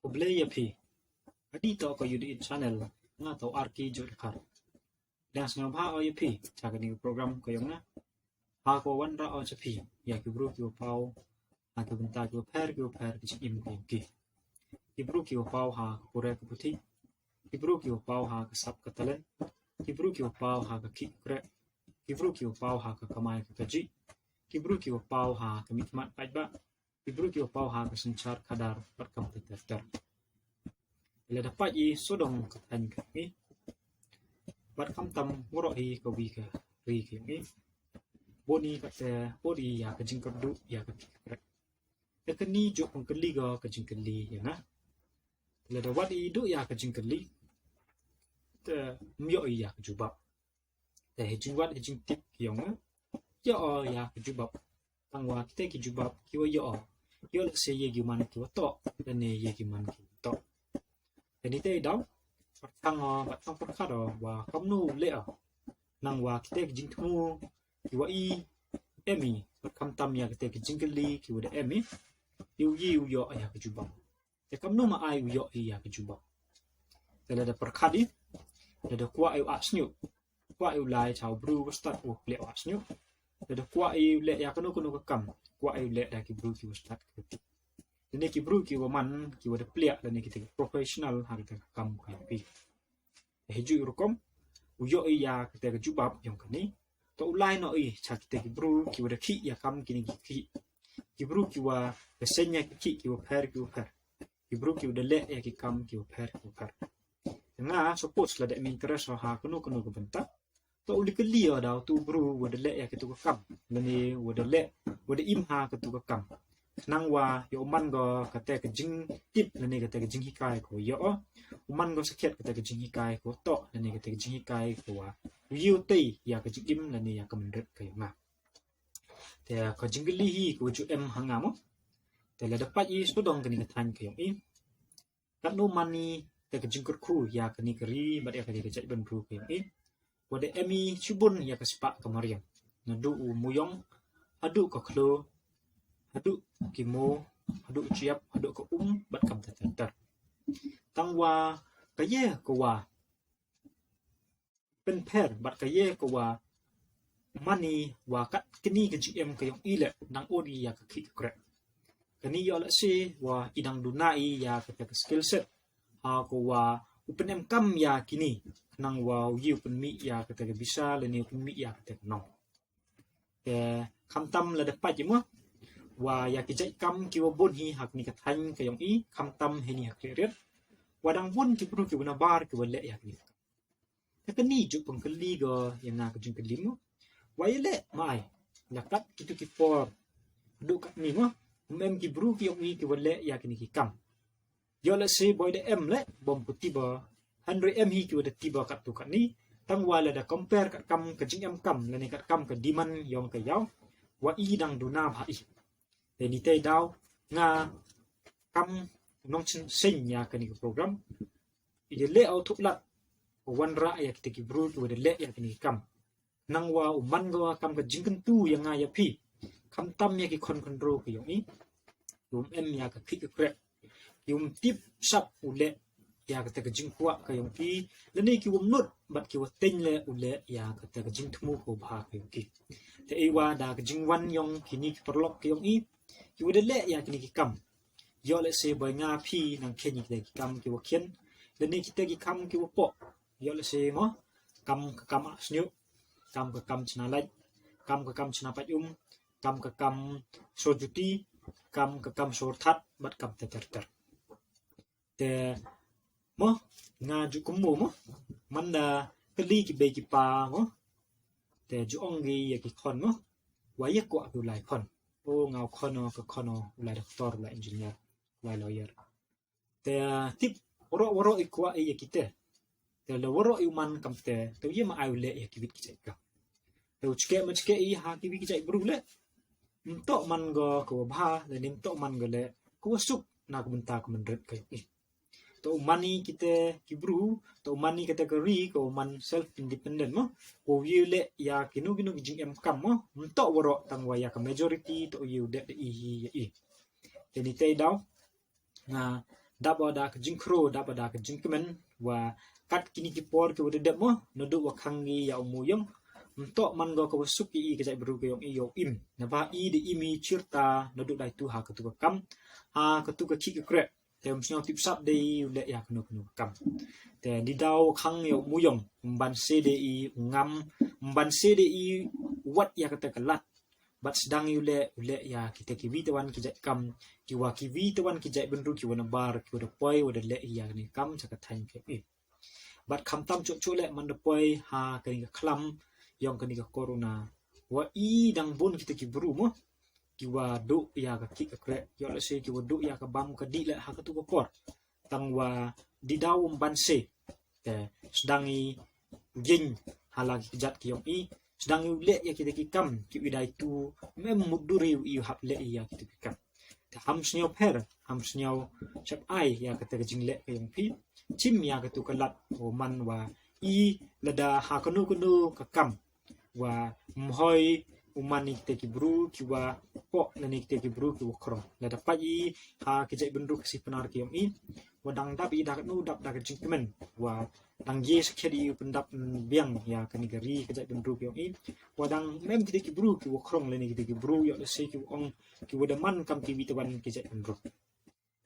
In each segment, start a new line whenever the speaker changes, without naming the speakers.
Oblay yapi. Adi to ko yudi channel nga to arki jod khar. Dan sngam ha o yapi. Chakani program ko yung na. Ha ko wan ra o chapi. Ya ki bru ki pau. Ha ki benta ki per ki im ki. Ki bru ki pau ha pure ki puti. Ki bru ki pau ha ka sap ka talen. Ki bru ki pau ha ka ki kre. Ki bru ki pau ha ka kamai ka kaji. Ki bru ki pau ha ka mitmat ba. Ki bru ki pau ha ka senchar kadar perkam ter. Bila dapat i sodong katan kami. Bat kam tam ngoro hi ka wi ka ri kami. Boni kata bodi ya ka jing du ya ka kre. Ya kani jo pang keli ga ka jing keli ya na. Bila dapat i du ya ka jing keli. Te myo i ya ka jubab. Te hejing wat hejing tip yang na. Ya o ya ka jubab. Tangwa kita ki jubab ki wa ya o. Yo le se ye gi man ki wa to. Dan ne ye gi man ki to. Jadi teh dong, batang perkara wa kamnu lea, nang wa kita jing temu, kiwa i emi, kam tam ya kita jing keli kiwa de emi, yu yo ya kejubang. Ya kamnu ma ai yo ya kejubang. Jadi ada perkadi, ada kuat ayu asnyu, kuat ayu lai chau bru start le asnyu, ada kuat ayu le ya kanu kam, kuat ayu le dah ki bru ki start ki. Dan ki bru ki waman ki wada pliak dan kita profesional harga kamu kapi. Heju urukom uyo iya kita ke jubab yang kini. To ulai no i cha kita ki bru ki wada ki ya kam kini ki. Ki bru ki wa besenya ki wa per ki wa per. Ki bru ki wada le ya ki kam ki wa per ki wa per. Nga suppose la de interest ha kunu ke bentak. To uli ke liya dah tu bru wada le ya ki tu kam. Lani wada le wada imha ke tu kam. Nang wa yo man go kata ke jing tip lani kata ke jing hikai ko yo man go sakit kata ke jing hikai ko to lani kata ke jing hikai ko wa yu tei ya ke jing im lani ya ke mendet ke nga te ko jing li hi ko ju em hanga mo te la dapat i sudong ke ni katan ke yo i kat no mani te ke jing ku ya ke ni keri bat ya ke jai ben bru ke yo i wade emi chubun ya ke spa kamariam nadu muyong adu ko klo adu kimo adu ciap adu ke bat kam ter tangwa kaye ko wa pen per bat kaye ko wa mani wa kat kini ke gm ke yang ile nang odi ya ke ki kre kani yo la se wa idang dunai ya ke skill set ha ko wa upenem kam ya kini nang wa yu pen mi ya ke bisa leni pen mi ya ke no ke kam tam la dapat je mo wa ya ki jai kam ki wa bon hi hak ni ka than ka yong i kam tam he ni hak riat wadang bon ki pru ki na bar ki wa le ya ni ta ka ni ju pang kali go yang na ka jung kali mo wa ye le mai la kat ki tu ki por du ka ni mo mem ki bru ki yong i ki wa le ya ki ni ki kam yo la se boy de em le bom putih ba 100 m hi ki wa de tiba kat tu ka ni tang wa la da compare kat kam ka jing em kam la ni kat kam ka diman yong ka yaw wa i dang du na ba i ni tay daw nga kam nong sen ya kani program ide le au thuklat wan ra ya kita ki bru tu de le ya kani kam nang wa man go kam ka jingkan tu yang nga ya pi kam tam ya ki control ki yong i yum em ya ka ki kre yum tip sap u le ya ka ta ka jing kwa ka yong ki le ni ki wum nut bat ki wa ten le u le ya ka ta ka jing thmu ko bha ka yong ki te e wa da ka jing wan yong ki ni ki perlok ki yong i ki wada le ya kini ki kam yo le se boy nga phi nang khen ni ki kam ki wa khen le ni kita ki kam ki wa po yo le se mo kam asnyu kam chna lai kam chna pa kam so juti kam so that bat kam ter te mo nga ju kum mo manda kali ki be ki pa mo te ju ong gi ya ki khon mo wa ye ko tu lai khon ngau kono ulai doktor ulai engineer ulai lawyer te tip woro ikwa e kita te le woro iman kam te ye ma ai le ya kibit ki ka te uchke i ha ki ki jai bru le mto man go ko bha le nim to man go le ko sup na ko menta ko mendret ka i to money kita kibru to money kategori ko man self independent mo ko le ya kinu jing em kam mo mto woro tang wa ya ka majority to yu de i jadi tay daw na dap ada ke jingkro dap ada ke jingkemen wa kat kini kipor ke wede mo noduk wa khangi ya umuyong untuk man go ko suki i kejai beru ke yong i yo im na ba i de imi cirta noduk dai tu ha ke tu kam ha ke tu ke ki ke kre tem snyo tip sap de le ya kenu kam te di dau khang yo muyong ban se de i ngam ban se de i wat ya kata kelat bat sedang ule ya kita kiwi tawan kijai kam kiwa kiwi tawan kijai benru kiwa na bar kiwa de poi wa de le ya ni kam chakat thain ke i bat kham tam chu le man de poi ha ke klam yang kenika corona wa i dang bon kita ki bru mo kiwa do ya ka ki kre yo le se kiwa do ya ka bam ka di le ha ka tu ko por tang wa di daw ban se te sedangi jing halagi kejat ki yong i sedangi le ya kita ki kam ki widai tu mem muduri i hap le ya kita ki kam te ham snyo per ham snyo chap ai ya ka te jing le ka yong pi chim ya ka tu ka lat o man wa i lada ha kanu ka kam wa mhoi umani te ki bru ki wa po nani te ki bru ki wa kro la da pa i ha ki jai benru si penar ki yom i wa dang dap i dak nu dap dak jing kemen wa dang ye sekhedi pendap biang ya kani gari ki jai benru ki yom i wa dang mem ki te ki bru ki wa krong leni ki te ki bru yo le se ki ong ki wa man kam ki witawan ki jai benru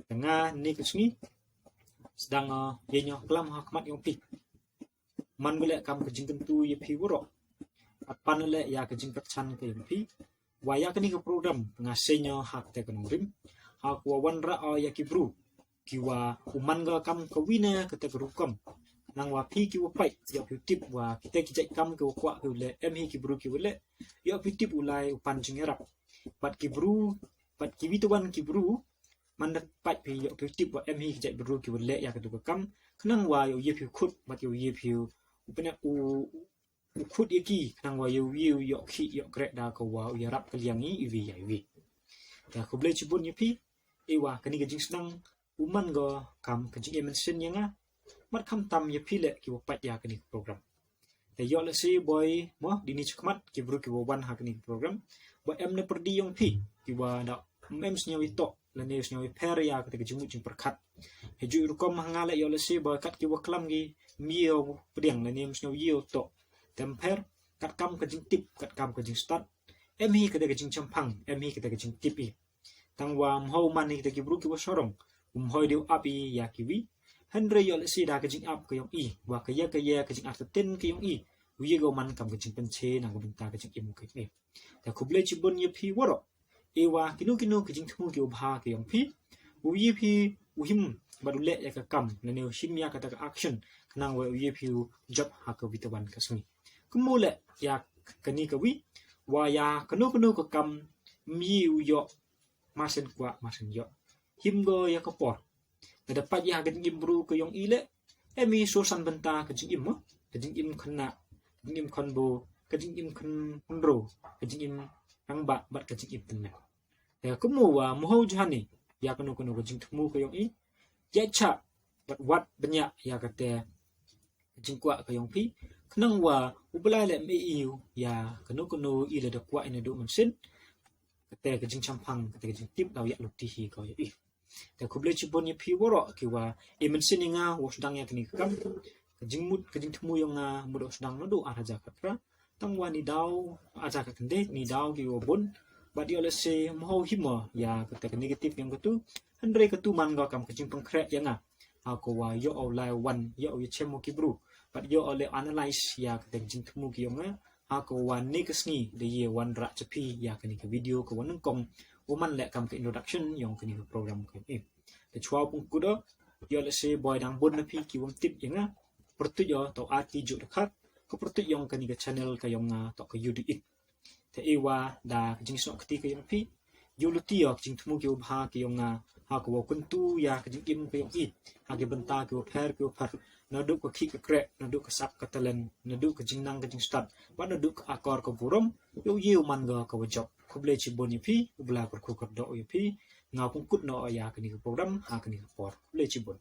tengah ni ki sungi sedang ye nyo klam hakmat yom pi man bule kam ke jing tu ye pi woro apan le ya ke jing chan ke pi wa ya kani ke program ngasenyo hak te kan rim hak wa wan ra ya ki bru ki wa uman ga kam ke wina ke te rukom nang wa pi ki wa pai ya pi tip wa kita ki jai kam ke kwa ke le em hi ki bru ki le ya pi tip ulai upan jing rap pat ki bru pat ki wituan ki bru man pai pi ya pi tip wa em hi ki jai bru ki le ya ke tu kam knang wa yo ye pi khut bat yo ye pi upena ukut iki nang wa yu yo ki yo grek da ko wa ya rap kaliang ni iwi ya iwi ya ko ble chibun yepi e wa kani ga jing snang uman go kam ka jing mention yang mat kam tam yepi le ki wa pat ya kani program te yo le si boy mo dini chukmat ki bru ki wa wan ha kani program ba em ne perdi yong pi ki wa da mem snyawi to le ne snyawi per ya ka te jimu jing perkat heju rukom ngale yo le si boy kat ki wa klam gi mio pediang le ne snyawi yo to temper kat kam ke jing tip kat kam ke jing start em hi ke de ke jing champang em hi ke de ke jing tip i tang wa mho man ni ke ki bru ki wa sorong hoi deu api ya ki wi henre yo le si da ke jing up ke yong i wa ke ya ke jing arten ke yong i wi go man kam ke jing penche na go binta ke jing im ke ni ta kuble chi bon ye phi woro e wa kinu ke jing thu ki bha ke yong phi wi phi uhim badule ya ka kam ne ne shim ya ka ta action nang wa wi phi job ha ka bitawan ka smi kumule ya kani ka wi wa ya kanu ka kam mi yo masen kwa masen yo him go ya ka por da dapat ya gan imbru ke yong ile emi sosan benta ke jing im ke jing im khna jing im khonbo ke jing im khonro ke jing im angba bat ke jing im tenna ya kumu wa mo jani ya kanu ke jing thmu ke yong i ya cha bat wat banyak ya kate jing kwa ke yong pi nang wa ubla le me iu ya kanu i le da kwa ina do mensin kate ke jing champang kate ke jing tip daw ya luti hi ko i ta kuble chi bon ye pi woro ki wa e mensin nga wo sedang ya kini kam ke jing mut ke jing thmu yang nga mudo sedang no do araja katra tang wa ni daw aja ka kende ni daw ki wo bon ba di ole se mo himo ya kate negatif yang ketu andre ketu man ga kam ke jing pengkrek yang nga ako wa yo olai wan yo ye chemo ki bru but yo ole analyze ya kedeng jing temu ki yonga ako wan ni kesni de ye wan ra chapi ya kani ke video ko wan kong oman le kam ke introduction yong kani ke program ko e de chwa pung kudo yo le se boy dang bon na pi ki won tip yanga pertu yo to ati ju dekat ko pertu yong kani ke channel ka yonga to ke youtube it te e wa da jing so kti ke yong pi yo luti yo jing temu ki ubha ki yonga ako kuntu ya ke jing im ke yong it ha ke benta ke per naduk ke ki ke krek naduk ke sap ke telen naduk ke jingnang ke jing start ba naduk ke akor ke burom yo yu man ga ke job ko ble chi boni pi ubla ko do yu pi nga pung kut no ya ke ni program ha ke ni por ble chi bon